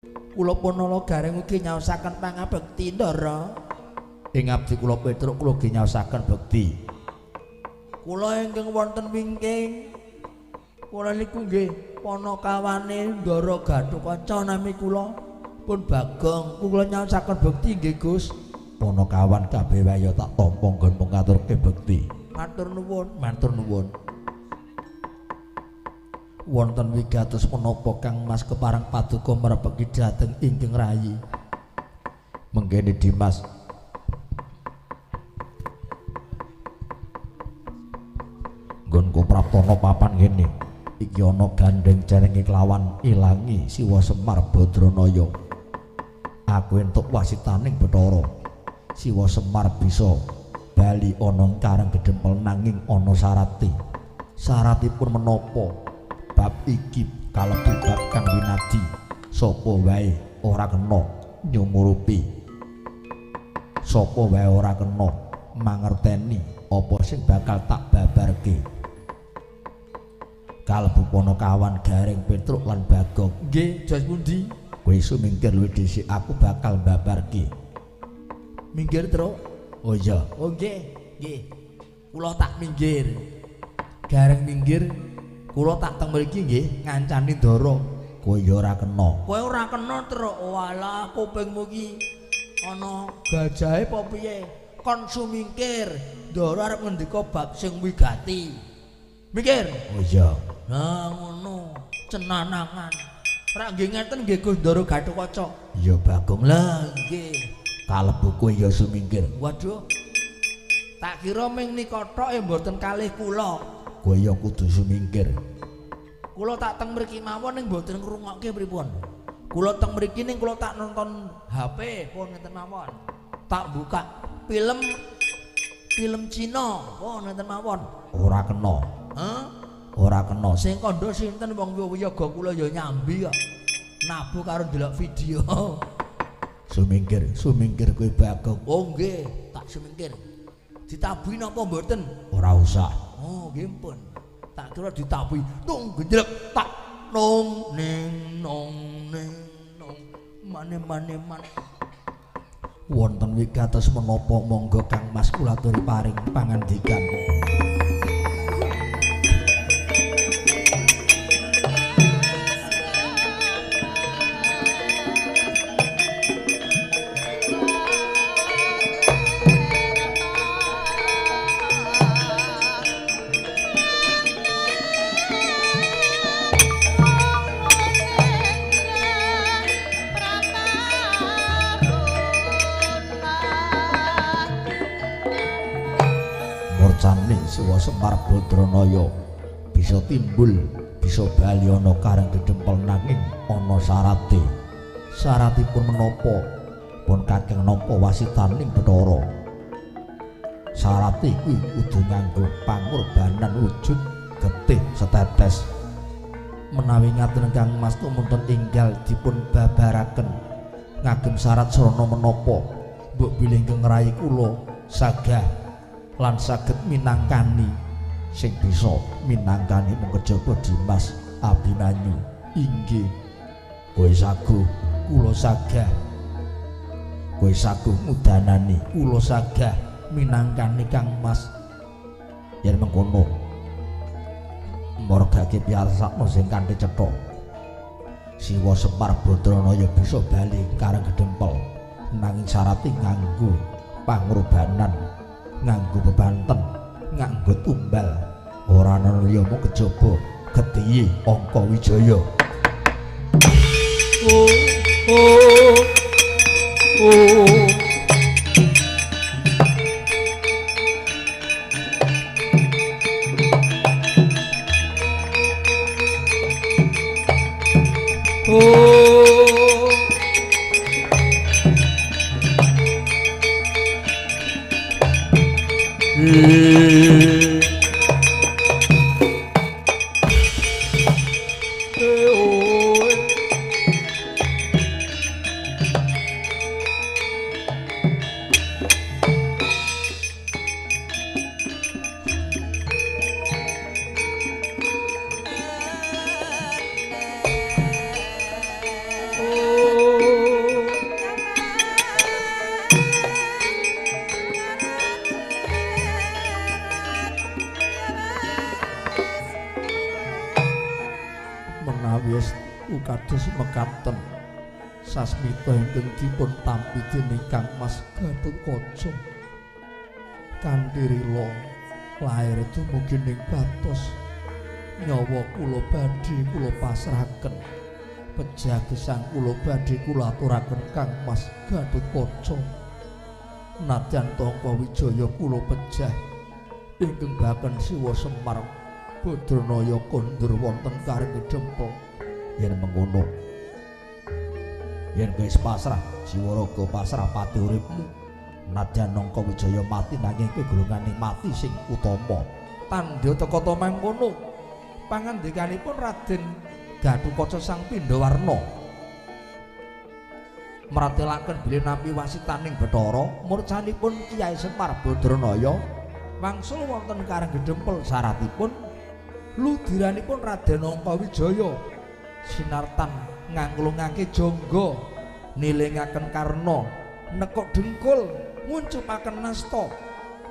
Kula Punala Gareng ugi nyaosaken pangabekti Ndara. Ing abdi kula Petruk kula ugi nyaosaken bekti. Kula ingkang wonten wingking kula niku nggih Panakawane Ndara Gatotkaca nami kula pun Bagong kula nyaosaken bekti nggih Gus. Panakawan kabeh waya tak tampa nggon ngaturke bekti. Matur nuwun, matur nuwun. Wonten wigatos menapa Kang Mas keparang paduka mrebeki dhateng ingkang rayi. Menggene Dimas. Nggonku praptana papan kene. Iki ana gandeng jenenge kelawan ilangi Siwa Semar Badranaya. Aku entuk wasitaning Bathara. Siwa Semar bisa bali ana kareng gedempel nanging ana syarate. Syaratipun menapa? Bab iki kalebu bab kang winadi. Sapa wae ora kena nyumurupi. Sapa wae ora kena mangerteni apa sing bakal tak babarke. Kalebu Panakawan Gareng Petruk lan Bagong. Nggih, jos pundi? Kowe iso mingkir luwih dhisik aku bakal babarke. Minggir, Truk? Oh iya. Oh nggih, nggih. Kula tak minggir. Gareng minggir. Kula tak teng mriki nggih ngancani Ndara. Kowe ya ora kena. Kowe ora kena, Truk. Walah, kupingmu iki ana gajahe apa piye? Kon sumingkir. Ndara arep ngendika bab sing wigati. Mikir. Oh iya. Nah ngono, cenanangan. Rak nggih ngeten nggih Gus Ndara Gatotkaca. Iya Bagong lah nggih. Kalebu kowe ya sumingkir. Waduh. Tak kira ming nika tok mboten kalih kula. Kowe ya kudu sumingkir. Kula tak teng mriki mawon ning mboten ngrungokke pripun. Kula teng mriki ning kula tak nonton HP pun ngeten mawon. Tak buka film Cina pun ngeten mawon. Ora kena. Hah? Ora kena. Sing kandha sinten wong wiyaga kula ya nyambi kok. Nabuh karo ndelok video. Sumingkir, sumingkir kowe Bagong. Oh nggih, tak sumingkir. Ditabuhi napa mboten? Ora usah. Oh nggih pun. Tak kira ditabuhi. Tung genjlek tak nong ning nong mane. Wonten wigatos menapa monggo Kang Mas kula aturi paring pangandikan. Siwa Semar Badranaya bisa timbul bisa bali ana kareng gedempel nanging ana syarate. Syaratipun menapa pun kakeng nampa wasitaning Bathara. Syarate kuwi kudu nganggo pangorbanan wujud getih setetes. Menawi ngaten Kang Mas tumunten enggal dipun babaraken ngagem syarat srana menapa mbok bilih ingkang ngrayi kula sagah lan saged minangkani sing bisa minangkani mung kejaba Dimas Abimanyu. Inggih kowe saguh kula sagah, kowe saguh mudanani kula sagah minangkani Kang Mas. Yen mengkono margake piyarsakna sing kanthi cetha Siwa Semar Badranaya bisa bali kareng gedempel nanging syarate nganggo pangorbanan, nganggo bebanten, nganggo tumbal. Ora ana liya mung kejaba Getihe Angka Wijaya. kados mekaten sasmita ingkang dipun tampi dening Kang Mas Gatotkaca kanthi rila lair dumugi ning batos nyawa kula badhe kula pasrahaken pejah gesang kula badhe kula aturaken Kang Mas Gatotkaca nadyan Tangka Wijaya kula pejah ingkang baken Siwa Semar Badranaya kondur wonten karing Dempel yen mengkono yen wis pasrah Siwaraga pasrah pati uripmu nadyan Tangka Wijaya mati nanging kegolongane mati sing utama tandha teka mangkono pangandikanipun Raden Gatotkaca Sang Pindawarna maratelaken bilih nampi wasitaning Bathara murcanipun Kyai Semar Badranaya wangsul wonten karing Dempel syaratipun ludiranipun Raden Tangka Wijaya sinartan ngangklungake jangga nilingaken karna nekuk dengkul nguncupaken nasta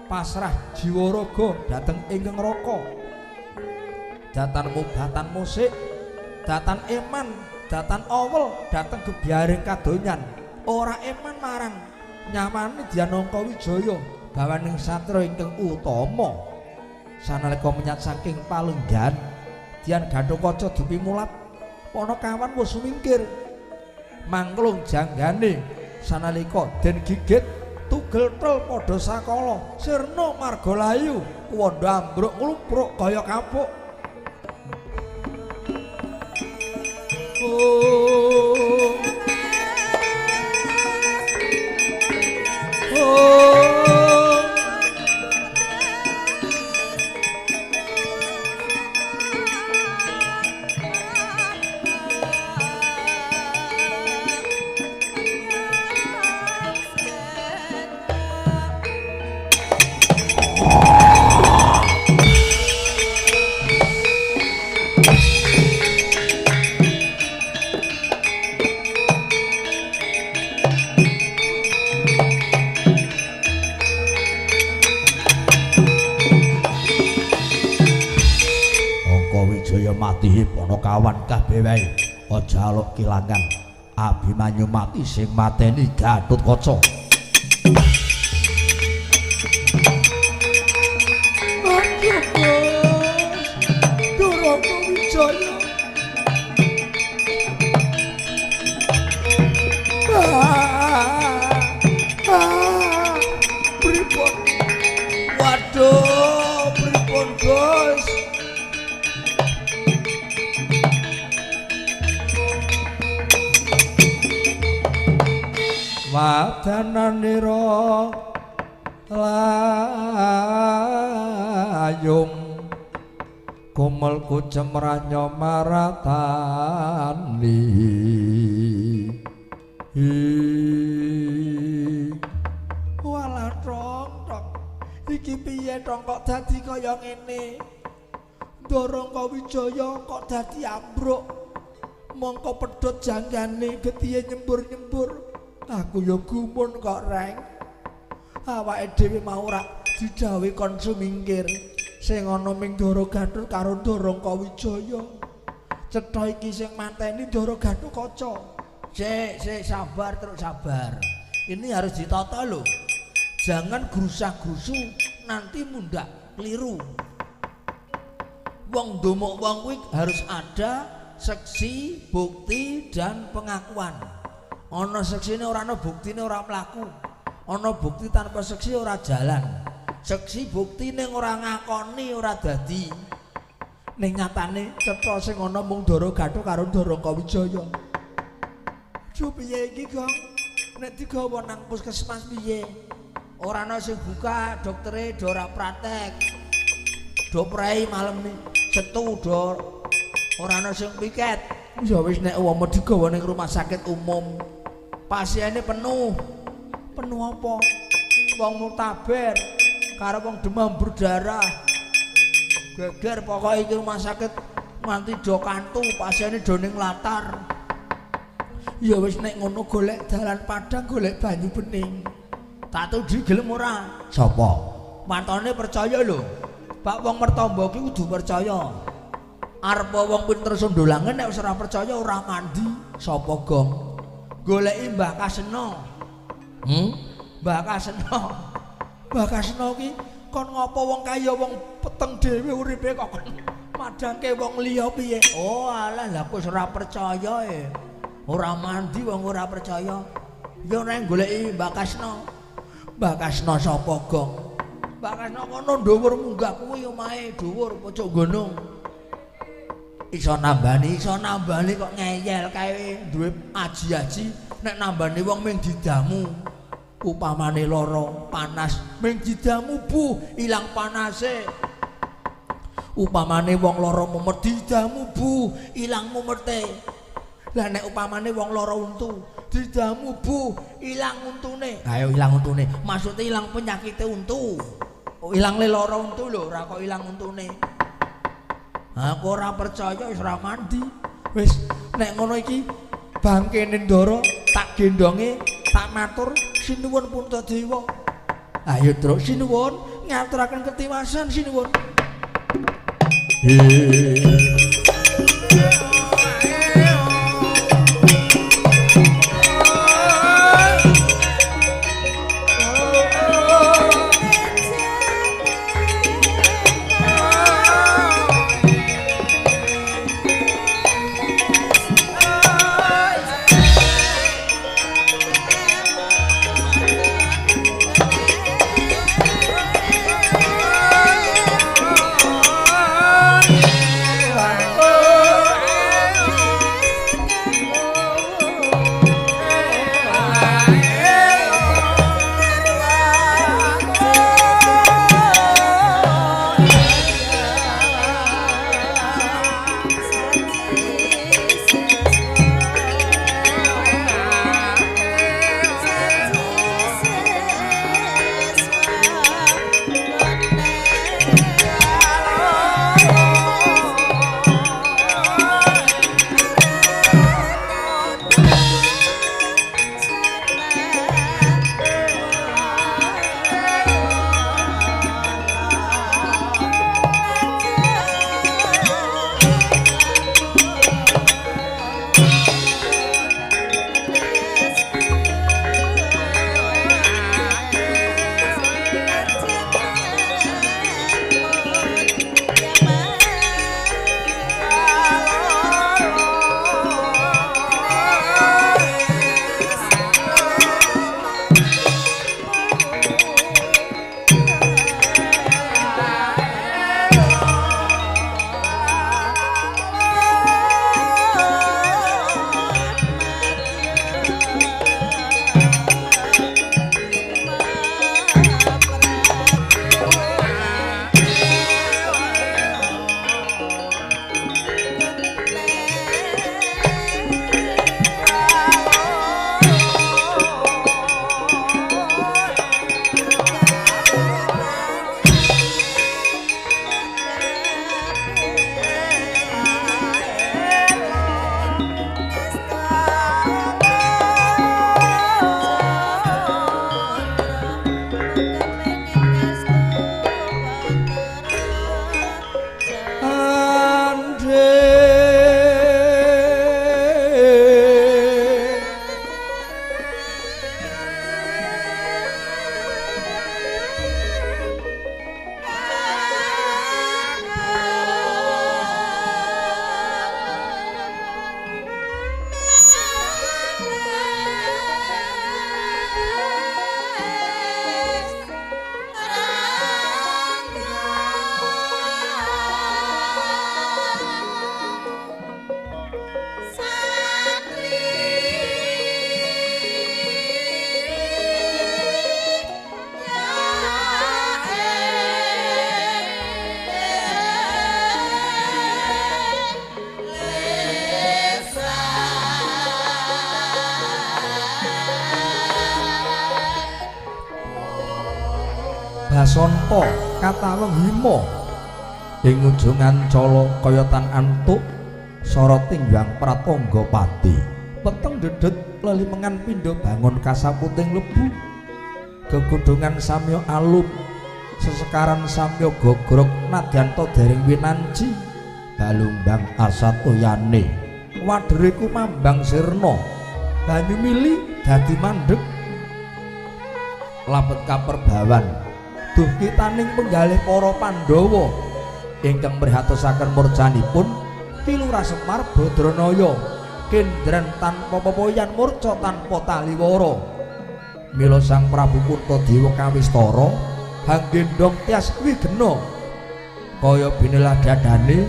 pasrah jiwa raga dhateng ingkang raka datan mubatan musik datan eman datan awel dhateng gebyaring kadonyan ora eman marang nyamane Dyan Tangka Wijaya bawaning satra ingkang utama sanalika menyat saking palenggan Dyan Gatotkaca dipimulat Panakawan wis mingkir mangklung janggane sanalika den gigit tugel tel padha sakala sirna margalayu kuwanda ambruk nglupruk kaya kapuk mati Panakawan kabeh wae aja aluk kilangan Abimanyu mati sing mateni Gatotkaca Duraka Wijaya pripun waduh pripun Gus wadananira layung kumelku cemranyo maratani walah Tok iki piye Tok kok dadi kaya ngene Tangka Wijaya kok dadi ambruk mongko pedhot janggane getihe nyembur-nyembur aku ya gumun kok reng awake dhewe mau ora didhawuhi kon sumingkir sing ana ming Ndara Gathut karo Tangka Wijaya cetha iki sing mateni Ndara Gatotkaca sik sabar terus sabar ini harus ditata loh jangan grusah-grusu nanti mundak keliru wong ndomok wong kuwi harus ada saksi bukti dan pengakuan ana seksine ora ana buktine ora mlaku ana bukti tanpa seksi ora jalan seksi bukti ning ora ngakoni ora dadi ning nyatane cetha sing ana mung Ndara Gathut karo Tangka Wijaya piye iki Gong nek digawa nang puskesmas piye ora ana sing buka doktere do ora praktek do prei malam ni setu do ora ana sing piket ya wis nek umpama digawa ning rumah sakit umum pasiennya penuh apa wong mutaber karo wong demam berdarah geger pokoknya iki rumah sakit nganti do kantu pasiennya do ning latar ya wis nek ngono golek dalan padang golek banyu bening tak tuh gelem ora sapa matane percaya lho Pak wong mertamba ki kudu percaya arep wong pinter sundulangen nek wis ora percaya ora mandi. Sapa Gong? Goleki Mbah Kasena. Mbah Kasena. Mbah Kasena ki kon ngopo wong kaya wong peteng dhewe uripe kok madangke wong liya piye? Oh alah lha kok ora percaya ora mandi wong ora percaya. Ya nek goleki Mbah Kasena. Mbah Kasena sapa Gong? Mbah Kasena kono dhuwur munggah kuwi omahe dhuwur pucuk gunung. Iso nambani kok ngeyel kae duwe aji-aji nek nambani wong ming didamu. Upamane lara panas ming didamu Bu ilang panase. Upamane wong lara mumet didamu Bu ilang mumete. Lah nek upamane wong lara untu didamu Bu ilang untune. Ayo ilang untune maksude ilang penyakite untu. Oh ilang lara untu lho ora kok ilang untune. Aku ora percaya wis ora mandi. Wis nek ngono iki bangkene Ndara tak gendonge tak matur sinuwun Puntadewa. Ayo Truk sinuwun ngaturaken ketiwasan sinuwun. Basanta kataweng hima ing ujungan cala kayatan antuk soroting yang pratangga pati peteng dedet lelimengan pindha bangun kasaputing lebu gegudungan samya alum sesekaran samya gogrok nadyanto dereng winanci Balumbang Asatoyane wadheriku Mambang Sirna banyu mili dadi mandheg lapet kaperbawan duh kitaning penggalih para Pandhawa ingkang prihatosaken murcanipun Kilurah Semar Badranaya kendran tanpa pepoyan murca tanpa taliwara mila Sang Prabu Puntadewa kawistara hanggendhong tias wigena kaya binelah dadane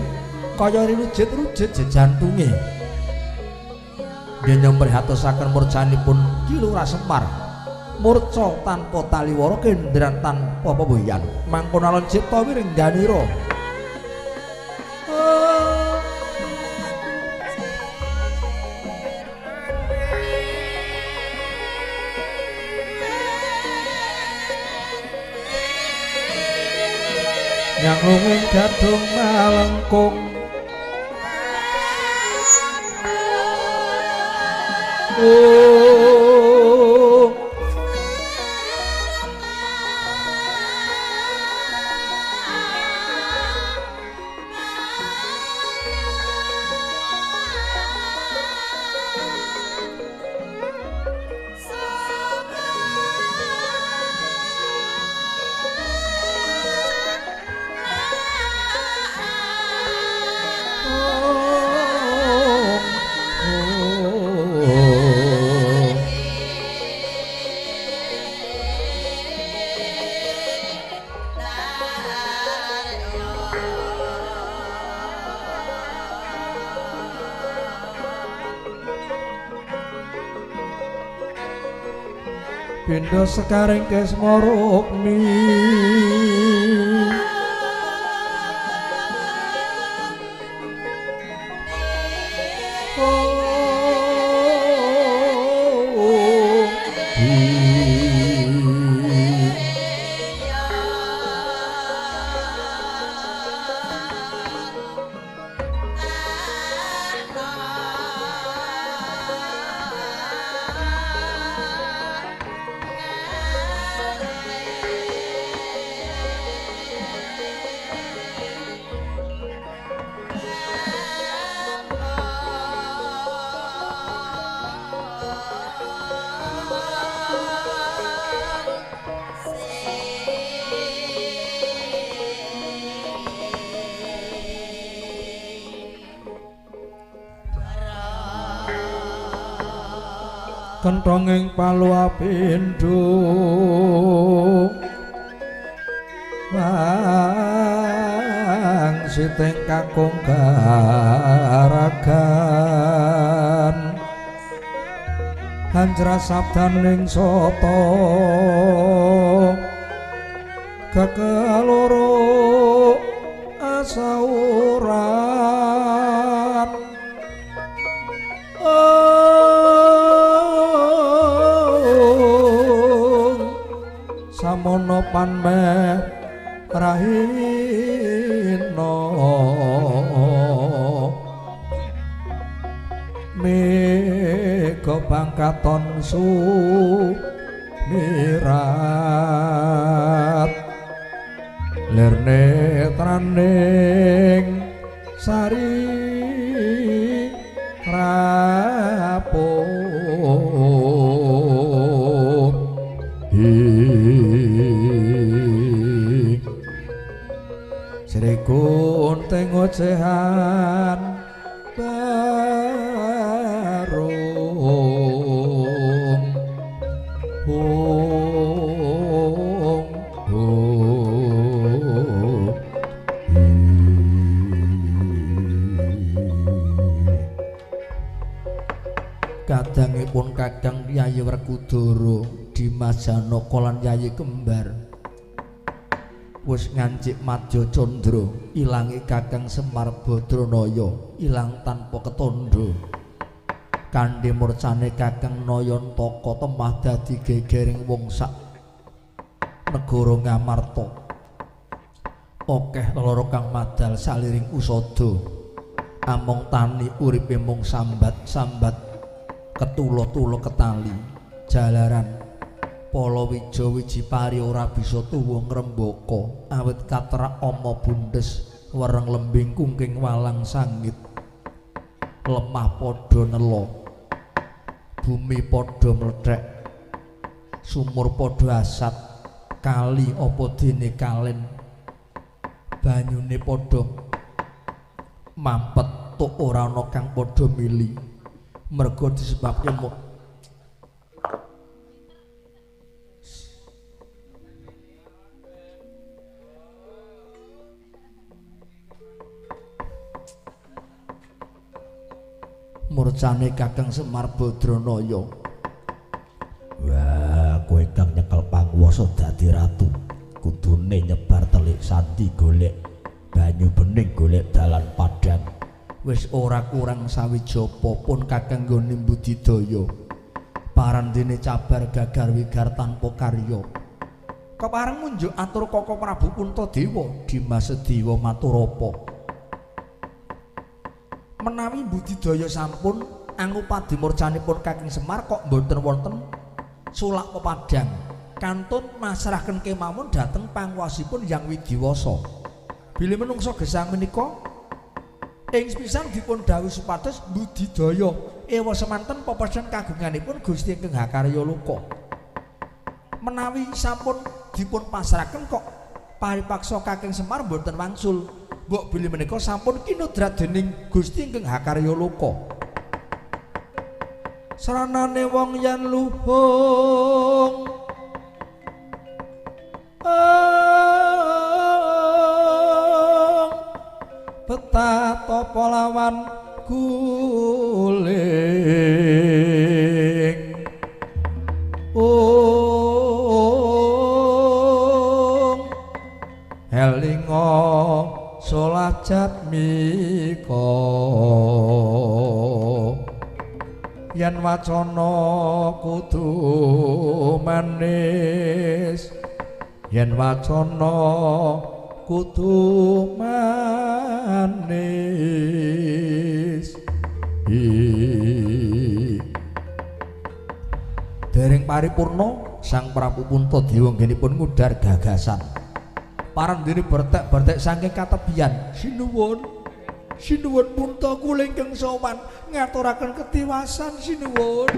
kaya rujit-rujit jejantunge dene prihatosaken murcanipun Kilurah Semar murca tanpa taliwara kendran tanpa pepoyan mangkon alon cipta wirengganira yang luwih gadung malengkung Pindha sekaring kesmarukmi kenthonging palu apindho wangsiting kakung garagan hanjra sabdaning sata kekeloro asauran samono panmeh rahina mega bangkaton sumirat lir netraning sari rapuh Sri Kunting ocehan barung kadangipun Kakang Yayi Werkudara Dimas Janaka lan Yayi Kembar wis ngancik madya candra ilangi Kakang Semar Badranaya ilang tanpa ketandha kandhe murcane Kakang Nayantaka temah dadi gegering wong sak negara Ngamarta akeh lara kang madal saliring usada among tani uripe mung sambat-sambat ketula-tula ketali jalaran Palawija wiji pari ora bisa tuwa ngrembaka awit katrak ama bundes wereng lembing kungking walang sangit lemah padha nela bumi padha mlethek sumur padha asat kali apa dene kalen banyune padha mampet tuk ora ana kang padha mili merga disebabke murcane Kakang Semar Badranaya. Wah, kowe kang nyekel panguwasa dadi ratu, kudune nyebar telik sandi golek banyu bening golek dalan padang. Wis ora kurang sawijapa pun Kakang nggone budidaya. Parandene cabar gagar wigar tanpa karya. Kepareng munjuk atur Koko Prabu Puntadewa, Dimas Sedewa maturapa. Menawi budidaya sampun angupadi murcanipun Kakang Semar kok mboten wonten sulak pepadang kantun masrahaken kemawon dhateng panguwasipun Hyang Widiwasa. Bilih menungsa gesang menika ing sepisan dipun dawuh supados budidaya ewa semanten pepesen kagunganipun Gusti Ingkang Hakarya Loka. Menawi sampun dipun pasrahaken kok paripaksa Kakang Semar mboten wangsul. Mbok bilih menika sampun kinudrat dening Gusti Ingkang Hakarya Loka. Saranane wong yen luhung betah tapa lawan guling elinga solajat mika yen wacana kudu manis yen wacana kudu manis dereng paripurna Sang Prabu Puntadewa nggenipun ngudar gagasan parandene bertek-bertek saking katebian sinuwun punta kula ingkang sowan ngaturaken ketiwasan sinuwun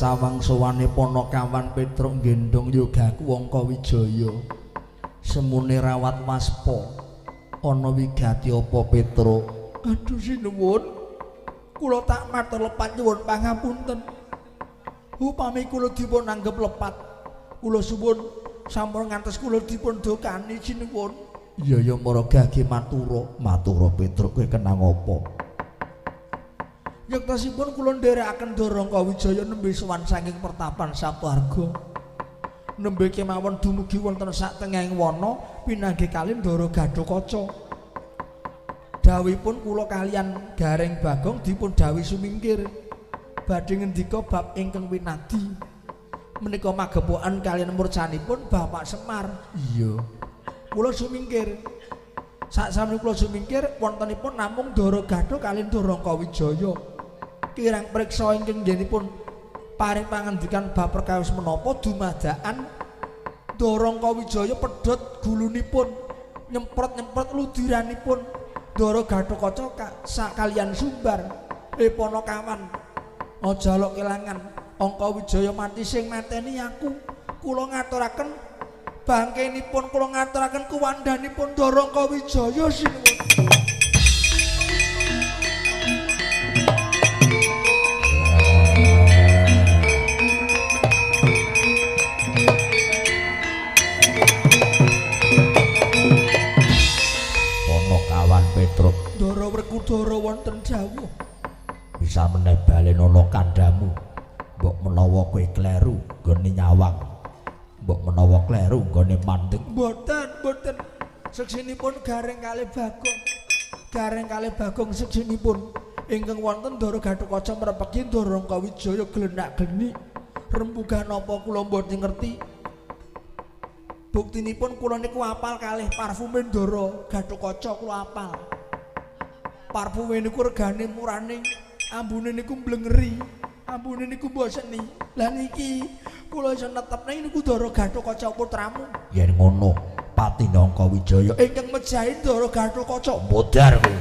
sawangsawane Panakawan Petruk nggendhong yogaku Wangka Wijaya semune rawat waspa ana wigati apa Petruk aduh sinuwun kula tak matur lepat nyuwun pangapunten upami kula dipun anggep lepat kula suwun sampun ngantos kula dipun dokani sinuwun iya maragake matura Petruk kowe kenang apa yektosipun kula nderekaken Darangka Wijaya nembe sowan saking pertapan Saptarga. Nembe kemawon dumugi wonten sak tengahing wana pinanggih kalih Ndara Gatotkaca. Dawuhipun kula kaliyan Gareng Bagong dipun dawuhi sumingkir badhe ngendika bab ingkang winadi. Menika magepokan kaliyan murcanipun Bapak Semar. Iya. Kula sumingkir. Saksamene kula sumingkir wontenipun namung Ndara Gatotkaca kaliyan Darangka Wijaya. Kirang priksa ingkang njenipun paring pangandikan bab perkawis menapa dumadakan Darangka Wijaya pedhot gulunipun nyemprot-nyemprot ludiranipun Ndara Gatotkaca sakalian sumbar Panakawan aja lok kelangan Angkawijaya mati sing mateni aku. Kula ngaturaken bangkenipun kula ngaturaken kuwandhanipun Ndara Angkawijaya sinuwun. Ana kawan Petruk. Ndara Werkudara wonten dawuh. Bisa meneh balen ana kandhamu. Mbok menawa kowe kleru nggone nyawang. Mbok menawa kleru nggone mandeg. Mboten. Seksinipun gareng kalih Bagong. Gareng kalih Bagong seksinipun ingkang wonten Ndara Gatotkaca mrepeki Ndara Angkawijaya glenak-glenik. Rembugan napa kula mboten ngerti. Buktinipun kula niku apal kalih parfume Ndara Gatotkaca kula apal. Parfume niku regane murane, ambune niku mblengeri. Ambune niku mboseni. Lah niki kula iso netepne niku Ndara Gatotkaca putramu. Yen ngono, Pati Angkawijaya ingkang mejahi Ndara Gatotkaca modar kowe.